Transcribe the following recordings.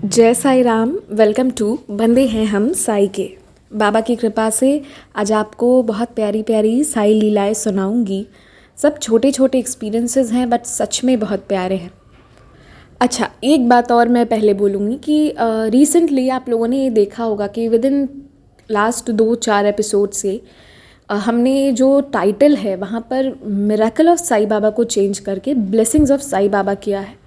जय Sai Ram. Welcome to बंदे हैं हम साई के। बाबा की कृपा से आज आपको बहुत प्यारी प्यारी साई लीलाएं सुनाऊंगी। सब छोटे छोटे एक्सपीरियंसेस हैं बट सच में बहुत प्यारे हैं। अच्छा, एक बात और मैं पहले बोलूँगी कि रिसेंटली आप लोगों ने ये देखा होगा कि विद इन लास्ट 2-4 एपिसोड से हमने जो टाइटल है वहाँ पर मिरेकल ऑफ साई बाबा को चेंज करके ब्लेसिंग्स ऑफ साई बाबा किया है।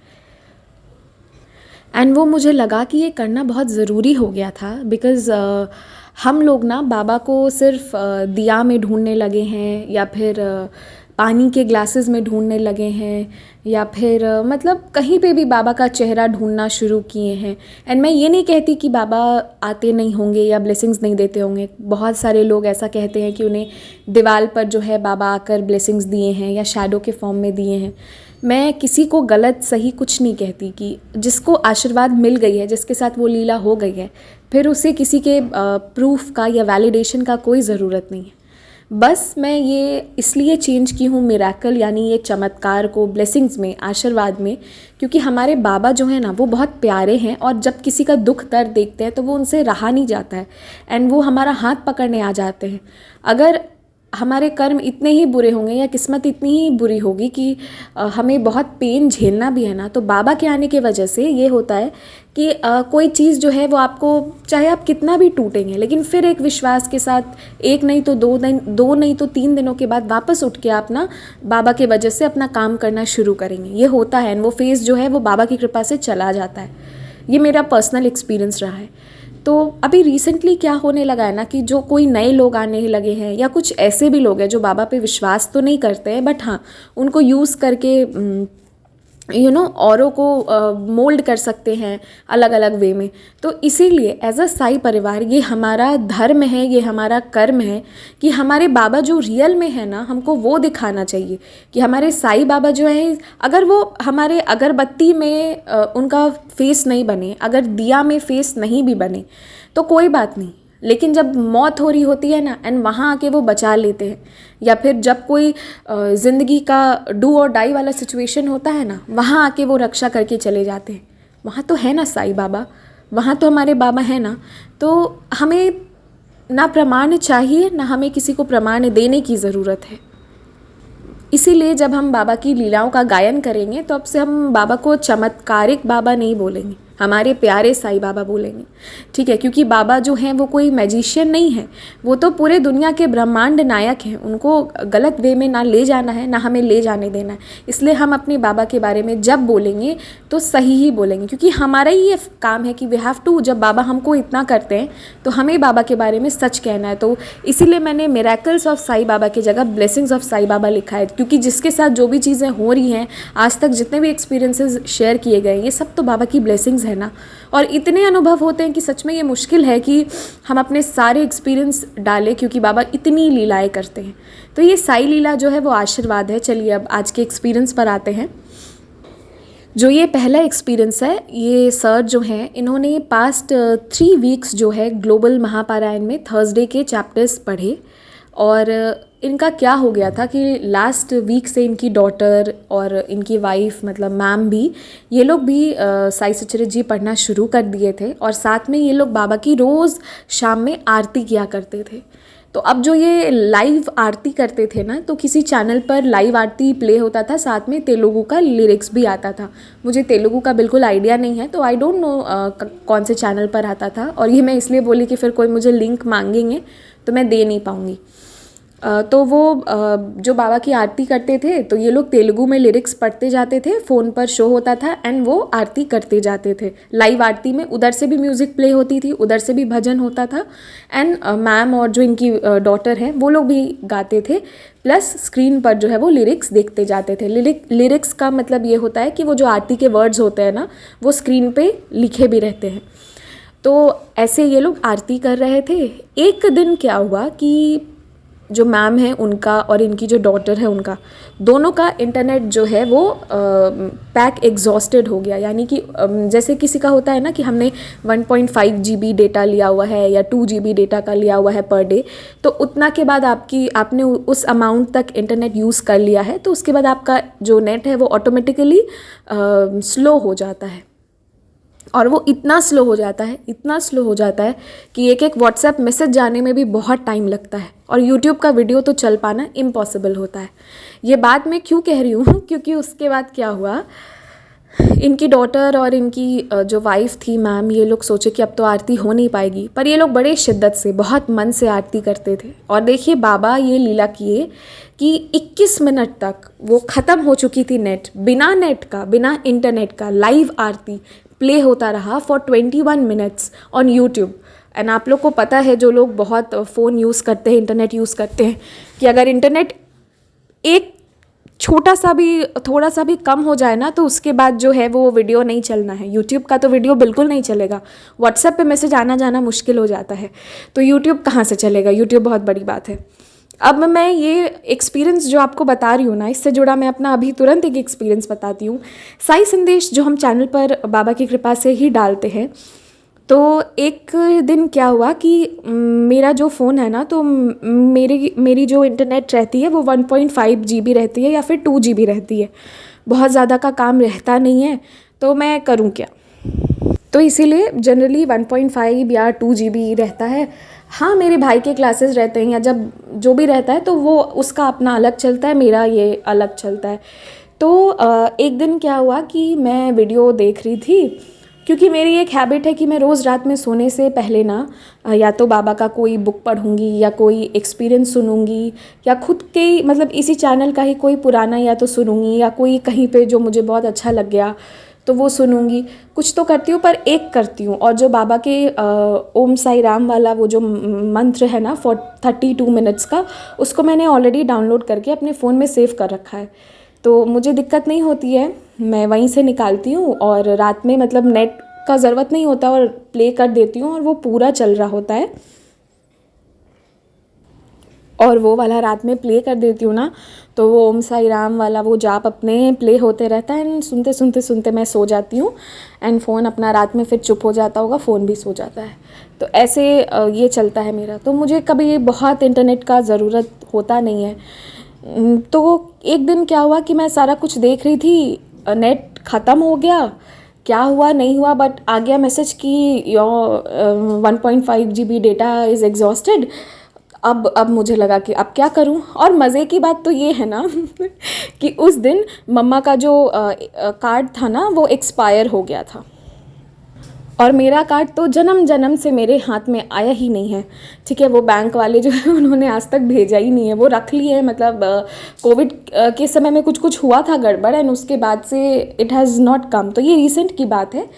एंड वो मुझे लगा कि ये करना बहुत ज़रूरी हो गया था बिकॉज़ हम लोग ना बाबा को सिर्फ दिया में ढूंढने लगे हैं या फिर पानी के ग्लासेस में ढूंढने लगे हैं या फिर मतलब कहीं पे भी बाबा का चेहरा ढूंढना शुरू किए हैं। एंड मैं ये नहीं कहती कि बाबा आते नहीं होंगे या ब्लेसिंग्स नहीं देते होंगे। बहुत सारे लोग ऐसा कहते हैं कि उन्हें दीवार पर जो है बाबा आकर ब्लेसिंग्स दिए हैं या शैडो के फॉर्म में दिए हैं। मैं किसी को गलत सही कुछ नहीं कहती कि जिसको आशीर्वाद मिल गई है, जिसके साथ वो लीला हो गई है, फिर उसे किसी के प्रूफ का या वैलिडेशन का कोई ज़रूरत नहीं है। बस मैं ये इसलिए चेंज की हूँ मिरेकल यानी ये चमत्कार को ब्लेसिंग्स में, आशीर्वाद में, क्योंकि हमारे बाबा जो है ना वो बहुत प्यारे हैं और जब किसी का दुख दर्द देखते हैं तो वो उनसे रहा नहीं जाता है एंड वो हमारा हाथ पकड़ने आ जाते हैं। अगर हमारे कर्म इतने ही बुरे होंगे या किस्मत इतनी ही बुरी होगी कि हमें बहुत पेन झेलना भी है ना, तो बाबा के आने की वजह से ये होता है कि कोई चीज़ जो है वो आपको, चाहे आप कितना भी टूटेंगे लेकिन फिर एक विश्वास के साथ एक नहीं तो 2 दिन, 2 नहीं तो 3 दिनों के बाद वापस उठ के आप ना बाबा के वजह से अपना काम करना शुरू करेंगे। ये होता है, वो फेज़ जो है वो बाबा की कृपा से चला जाता है। ये मेरा पर्सनल एक्सपीरियंस रहा है। तो अभी रिसेंटली क्या होने लगा है ना कि जो कोई नए लोग आने लगे हैं या कुछ ऐसे भी लोग हैं जो बाबा पे विश्वास तो नहीं करते हैं बट हाँ उनको यूज़ करके औरों को मोल्ड कर सकते हैं अलग अलग वे में। तो इसीलिए एज अ साई परिवार ये हमारा धर्म है, ये हमारा कर्म है कि हमारे बाबा जो रियल में है ना हमको वो दिखाना चाहिए कि हमारे साई बाबा जो है, अगर वो हमारे अगरबत्ती में उनका फेस नहीं बने, अगर दिया में फेस नहीं भी बने तो कोई बात नहीं, लेकिन जब मौत हो रही होती है ना एंड वहाँ आके वो बचा लेते हैं, या फिर जब कोई ज़िंदगी का डू और डाई वाला सिचुएशन होता है ना वहाँ आके वो रक्षा करके चले जाते हैं। वहाँ तो है ना साई बाबा, वहाँ तो हमारे बाबा है ना। तो हमें ना प्रमाण चाहिए ना हमें किसी को प्रमाण देने की ज़रूरत है। इसीलिए जब हम बाबा की लीलाओं का गायन करेंगे तो अब से हम बाबा को चमत्कारिक बाबा नहीं बोलेंगे, हमारे प्यारे साई बाबा बोलेंगे, ठीक है। क्योंकि बाबा जो हैं वो कोई मैजिशियन नहीं है, वो तो पूरे दुनिया के ब्रह्मांड नायक हैं। उनको गलत वे में ना ले जाना है ना हमें ले जाने देना है। इसलिए हम अपने बाबा के बारे में जब बोलेंगे तो सही ही बोलेंगे, क्योंकि हमारा ही ये काम है कि वी हैव टू, जब बाबा हमको इतना करते हैं तो हमें बाबा के बारे में सच कहना है। तो इसीलिए मैंने मिरेकल्स ऑफ साई बाबा की जगह ब्लेसिंग्स ऑफ साई बाबा लिखा है, क्योंकि जिसके साथ जो भी चीज़ें हो रही हैं आज तक, जितने भी एक्सपीरियंसेस शेयर किए गए, ये सब तो बाबा की ब्लेसिंग्स है ना। और इतने अनुभव होते हैं कि सच में ये मुश्किल है कि हम अपने सारे एक्सपीरियंस डालें, क्योंकि बाबा इतनी लीलाएं करते हैं। तो ये साई लीला जो है वो आशीर्वाद है। चलिए अब आज के एक्सपीरियंस पर आते हैं। जो ये पहला एक्सपीरियंस है, ये सर जो हैं इन्होंने पास्ट 3 वीक्स जो है ग्लोबल महापारायण में थर्सडे के चैप्टर्स पढ़े। और इनका क्या हो गया था कि लास्ट वीक से इनकी डॉटर और इनकी वाइफ मतलब मैम भी, ये लोग भी साई सचरित जी पढ़ना शुरू कर दिए थे और साथ में ये लोग बाबा की रोज़ शाम में आरती किया करते थे। तो अब जो ये लाइव आरती करते थे ना, तो किसी चैनल पर लाइव आरती प्ले होता था, साथ में तेलुगु का लिरिक्स भी आता था। मुझे तेलुगु का बिल्कुल आइडिया नहीं है तो आई डोंट नो कौन से चैनल पर आता था, और ये मैं इसलिए बोली कि फिर कोई मुझे लिंक मांगेंगे तो मैं दे नहीं पाऊँगी। तो वो जो बाबा की आरती करते थे तो ये लोग तेलुगु में लिरिक्स पढ़ते जाते थे, फ़ोन पर शो होता था एंड वो आरती करते जाते थे। लाइव आरती में उधर से भी म्यूज़िक प्ले होती थी, उधर से भी भजन होता था एंड मैम और जो इनकी डॉटर हैं वो लोग भी गाते थे, प्लस स्क्रीन पर जो है वो लिरिक्स देखते जाते थे। लिरिक्स का मतलब ये होता है कि वो जो आरती के वर्ड्स होते हैं ना वो स्क्रीन पे लिखे भी रहते हैं। तो ऐसे ये लोग आरती कर रहे थे। एक दिन क्या हुआ कि जो मैम है उनका और इनकी जो डॉटर है उनका, दोनों का इंटरनेट जो है वो पैक एग्जॉस्टेड हो गया। यानी कि जैसे किसी का होता है ना कि हमने 1.5 GB डेटा लिया हुआ है या 2 GB डेटा का लिया हुआ है पर डे, तो उतना के बाद आपने उस अमाउंट तक इंटरनेट यूज़ कर लिया है तो उसके बाद आपका जो नेट है वो ऑटोमेटिकली स्लो हो जाता है। और वो इतना स्लो हो जाता है, इतना स्लो हो जाता है कि एक एक व्हाट्सएप मैसेज जाने में भी बहुत टाइम लगता है, और यूट्यूब का वीडियो तो चल पाना इम्पॉसिबल होता है। ये बात मैं क्यों कह रही हूँ क्योंकि उसके बाद क्या हुआ, इनकी डॉटर और इनकी जो वाइफ थी मैम, ये लोग सोचे कि अब तो आरती हो नहीं पाएगी, पर ये लोग बड़े शिद्दत से, बहुत मन से आरती करते थे। और देखिए बाबा ये लीला किए कि 21 मिनट तक वो ख़त्म हो चुकी थी नेट, बिना नेट का, बिना इंटरनेट का लाइव आरती प्ले होता रहा for 21 minutes on YouTube. And आप लोग को पता है, जो लोग बहुत फ़ोन यूज़ करते हैं, इंटरनेट यूज़ करते हैं, कि अगर इंटरनेट एक छोटा सा भी, थोड़ा सा भी कम हो जाए ना, तो उसके बाद जो है वो वीडियो नहीं चलना है। यूट्यूब का तो वीडियो बिल्कुल नहीं चलेगा। व्हाट्सएप पे मैसेज आना जाना मुश्किल हो जाता है, तो यूट्यूब कहाँ से चलेगा? यूट्यूब बहुत बड़ी बात है। अब मैं ये एक्सपीरियंस जो आपको बता रही हूँ ना, इससे जुड़ा मैं अपना अभी तुरंत एक एक्सपीरियंस बताती हूँ। साई संदेश जो हम चैनल पर बाबा की कृपा से ही डालते हैं, तो एक दिन क्या हुआ कि मेरा जो फ़ोन है ना, तो मेरी जो इंटरनेट रहती है वो 1.5 GB रहती है या फिर 2 GB रहती है। बहुत ज़्यादा का काम रहता नहीं है, तो मैं करूँ क्या? तो इसीलिए जनरली 1.5 या 2 GB रहता है। हाँ, मेरे भाई के क्लासेस रहते हैं या जब जो भी रहता है तो वो उसका अपना अलग चलता है, मेरा ये अलग चलता है। तो एक दिन क्या हुआ कि मैं वीडियो देख रही थी, क्योंकि मेरी एक हैबिट है कि मैं रोज़ रात में सोने से पहले ना या तो बाबा का कोई बुक पढ़ूंगी या कोई एक्सपीरियंस सुनूंगी, या खुद के ही मतलब इसी चैनल का ही कोई पुराना या तो सुनूंगी, या कोई कहीं पे जो मुझे बहुत अच्छा लग गया तो वो सुनूंगी। कुछ तो करती हूँ, पर एक करती हूँ। और जो बाबा के ओम साई राम वाला वो जो मंत्र है ना फॉर 32 मिनट्स का, उसको मैंने ऑलरेडी डाउनलोड करके अपने फ़ोन में सेव कर रखा है, तो मुझे दिक्कत नहीं होती है। मैं वहीं से निकालती हूँ और रात में मतलब नेट का ज़रूरत नहीं होता और प्ले कर देती हूँ और वो पूरा चल रहा होता है। और वो वाला रात में प्ले कर देती हूँ ना, तो वो ओम साई राम वाला वो जाप अपने प्ले होते रहता है, एंड सुनते सुनते सुनते मैं सो जाती हूँ, एंड फ़ोन अपना रात में फिर चुप हो जाता होगा, फ़ोन भी सो जाता है। तो ऐसे ये चलता है मेरा। तो मुझे कभी बहुत इंटरनेट का ज़रूरत होता नहीं है। तो एक दिन क्या हुआ कि मैं सारा कुछ देख रही थी, नेट ख़त्म हो गया, क्या हुआ नहीं हुआ, बट आ गया मैसेज कि your 1.5 GB data is exhausted. अब मुझे लगा कि अब क्या करूं। और मज़े की बात तो ये है ना कि उस दिन मम्मा का जो कार्ड था ना वो एक्सपायर हो गया था, और मेरा कार्ड तो जन्म जन्म से मेरे हाथ में आया ही नहीं है। ठीक है, वो बैंक वाले जो है उन्होंने आज तक भेजा ही नहीं है, वो रख लिए है। मतलब कोविड के समय में कुछ कुछ हुआ था गड़बड़, एंड उसके बाद से इट हैज़ नॉट कम। तो ये रिसेंट की बात है,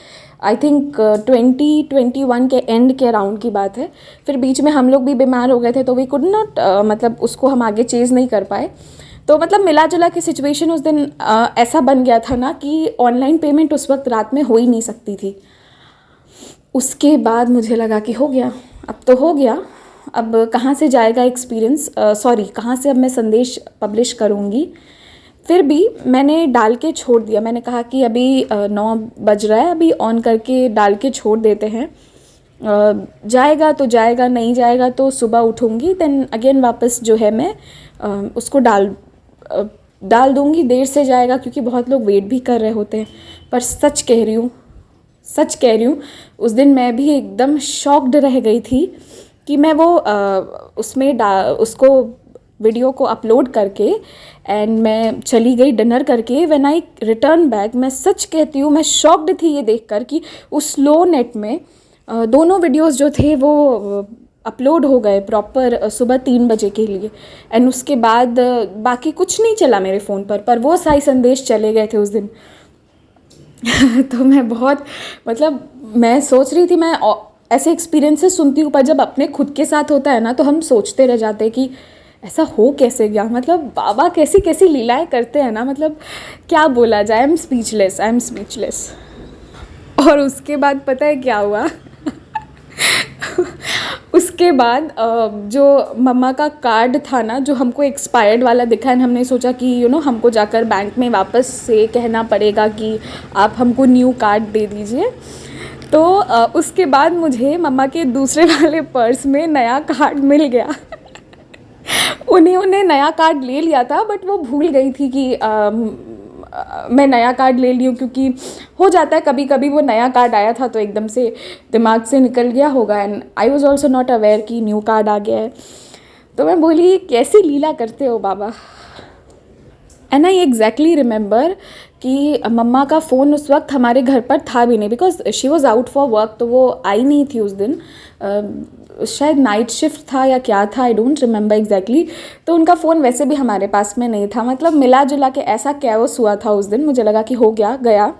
आई थिंक 2021 के एंड के अराउंड की बात है। फिर बीच में हम लोग भी बीमार हो गए थे, तो वी कुड नॉट मतलब उसको हम आगे चेज़ नहीं कर पाए। तो मतलब मिला जुला की सिचुएशन उस दिन ऐसा बन गया था ना कि ऑनलाइन पेमेंट उस वक्त रात में हो ही नहीं सकती थी। उसके बाद मुझे लगा कि हो गया, अब तो हो गया, अब कहाँ से जाएगा एक्सपीरियंस, कहाँ से अब मैं संदेश पब्लिश करूँगी। फिर भी मैंने डाल के छोड़ दिया। मैंने कहा कि अभी 9 बज रहा है, अभी ऑन करके डाल के छोड़ देते हैं, जाएगा तो जाएगा, नहीं जाएगा तो सुबह उठूँगी, देन अगेन वापस जो है मैं उसको डाल दूँगी। देर से जाएगा क्योंकि बहुत लोग वेट भी कर रहे होते हैं। पर सच कह रही हूँ उस दिन मैं भी एकदम शॉक्ड रह गई थी कि मैं वो उसको वीडियो को अपलोड करके एंड मैं चली गई डिनर करके। व्हेन आई रिटर्न बैक, मैं सच कहती हूँ मैं शॉक्ड थी ये देखकर कि उस स्लो नेट में दोनों वीडियोस जो थे वो अपलोड हो गए प्रॉपर सुबह 3 बजे के लिए, एंड उसके बाद बाकी कुछ नहीं चला मेरे फ़ोन पर वो साई संदेश चले गए थे उस दिन। तो मैं बहुत मतलब मैं सोच रही थी, मैं ऐसे एक्सपीरियंसेस सुनती हूँ, पर जब अपने खुद के साथ होता है ना तो हम सोचते रह जाते हैं कि ऐसा हो कैसे गया। मतलब बाबा कैसी कैसी लीलाएं करते हैं ना, मतलब क्या बोला जाए। I am speechless. और उसके बाद पता है क्या हुआ उसके बाद जो मम्मा का कार्ड था ना, जो हमको एक्सपायर्ड वाला दिखा, एंड हमने सोचा कि हमको जाकर बैंक में वापस से कहना पड़ेगा कि आप हमको न्यू कार्ड दे दीजिए। तो उसके बाद मुझे मम्मा के दूसरे वाले पर्स में नया कार्ड मिल गया उन्होंने नया कार्ड ले लिया था, बट वो भूल गई थी कि मैं नया कार्ड ले ली हूँ, क्योंकि हो जाता है कभी कभी वो नया कार्ड आया था तो एकदम से दिमाग से निकल गया होगा, and I was also not aware कि न्यू कार्ड आ गया है। तो मैं बोली कैसी लीला करते हो बाबा। एंड आई एग्जैक्टली रिमेंबर कि मम्मा का फ़ोन उस वक्त हमारे घर पर था भी नहीं, because she was out for work, तो वो आई नहीं थी उस दिन। शायद नाइट शिफ्ट था या क्या था, आई डोंट रिमेंबर एग्जैक्टली। तो उनका फ़ोन वैसे भी हमारे पास में नहीं था, मतलब मिला जुला के ऐसा कैओस हुआ था उस दिन, मुझे लगा कि हो गया।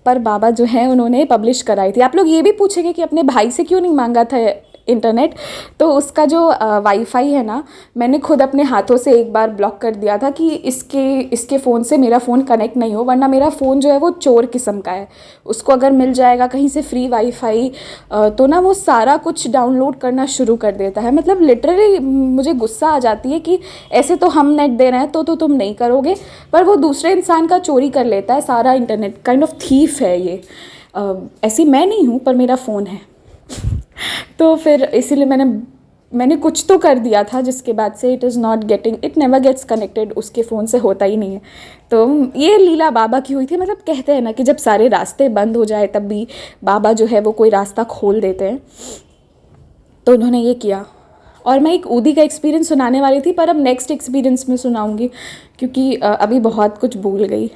पर बाबा जो हैं उन्होंने पब्लिश कराई थी। आप लोग ये भी पूछेंगे कि अपने भाई से क्यों नहीं मांगा था इंटरनेट, तो उसका जो वाईफाई है ना, मैंने खुद अपने हाथों से एक बार ब्लॉक कर दिया था कि इसके फ़ोन से मेरा फ़ोन कनेक्ट नहीं हो, वरना मेरा फ़ोन जो है वो चोर किस्म का है। उसको अगर मिल जाएगा कहीं से फ्री वाईफाई तो ना वो सारा कुछ डाउनलोड करना शुरू कर देता है। मतलब लिटरली मुझे गुस्सा आ जाती है कि ऐसे तो हम नेट दे रहे हैं तो तुम नहीं करोगे, पर वो दूसरे इंसान का चोरी कर लेता है सारा इंटरनेट। काइंड ऑफ थीफ है ये। ऐसी मैं नहीं हूँ, पर मेरा फ़ोन है। तो फिर इसीलिए मैंने कुछ तो कर दिया था, जिसके बाद से इट नेवर गेट्स कनेक्टेड, उसके फ़ोन से होता ही नहीं है। तो ये लीला बाबा की हुई थी। मतलब कहते हैं ना कि जब सारे रास्ते बंद हो जाए तब भी बाबा जो है वो कोई रास्ता खोल देते हैं, तो उन्होंने ये किया। और मैं एक ऊदी का एक्सपीरियंस सुनाने वाली थी, पर अब नेक्स्ट एक्सपीरियंस में सुनाऊंगी, क्योंकि अभी बहुत कुछ भूल गई।